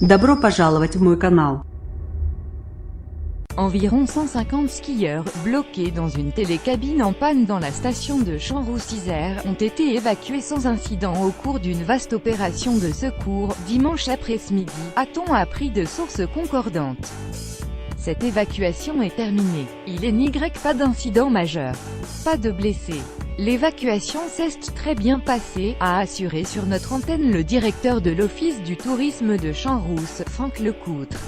Добро пожаловать в мой канал. Environ 150 skieurs, bloqués dans une télécabine en panne dans la station de Champs-Roussisère, ont été évacués sans incident au cours d'une vaste opération de secours, dimanche après-midi, a-t-on appris de sources concordantes. Cette évacuation est terminée. Il n'y pas d'incident majeur. Pas de blessés. L'évacuation s'est très bien passée, a assuré sur notre antenne le directeur de l'Office du tourisme de Champs-Rousse, Franck Lecoutre.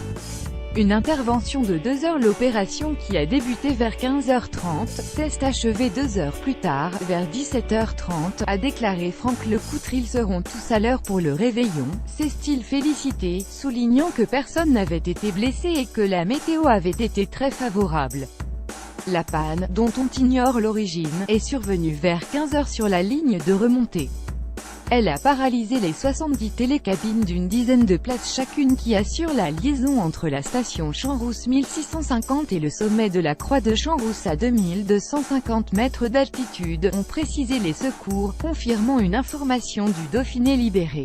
Une intervention de 2 heures. L'opération qui a débuté vers 15h30, s'est achevée 2 heures plus tard, vers 17h30, a déclaré Franck Lecoutre. Ils seront tous à l'heure pour le réveillon, s'est-il félicité, soulignant que personne n'avait été blessé et que la météo avait été très favorable. La panne, dont on ignore l'origine, est survenue vers 15h sur la ligne de remontée. Elle a paralysé les 70 télécabines d'une dizaine de places chacune qui assurent la liaison entre la station Champs-Rousse 1650 et le sommet de la croix de Champs-Rousse à 2250 mètres d'altitude, ont précisé les secours, confirmant une information du Dauphiné Libéré.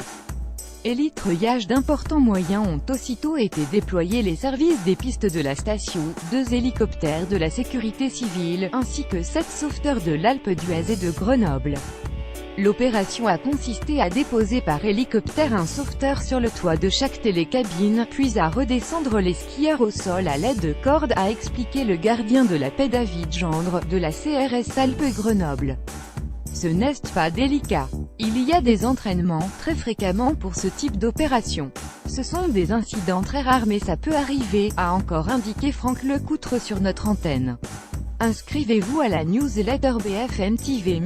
Hélitreuillage d'importants moyens ont aussitôt été déployés. Les services des pistes de la station, 2 hélicoptères de la sécurité civile, ainsi que 7 sauveteurs de l'Alpe d'Huez et de Grenoble. L'opération a consisté à déposer par hélicoptère un sauveteur sur le toit de chaque télécabine, puis à redescendre les skieurs au sol à l'aide de cordes, a expliqué le gardien de la paix David Gendre, de la CRS Alpes Grenoble. Ce n'est pas délicat. Il y a des entraînements, très fréquemment pour ce type d'opération. Ce sont des incidents très rares mais ça peut arriver, a encore indiqué Franck Lecoutre sur notre antenne. Inscrivez-vous à la newsletter BFM TV.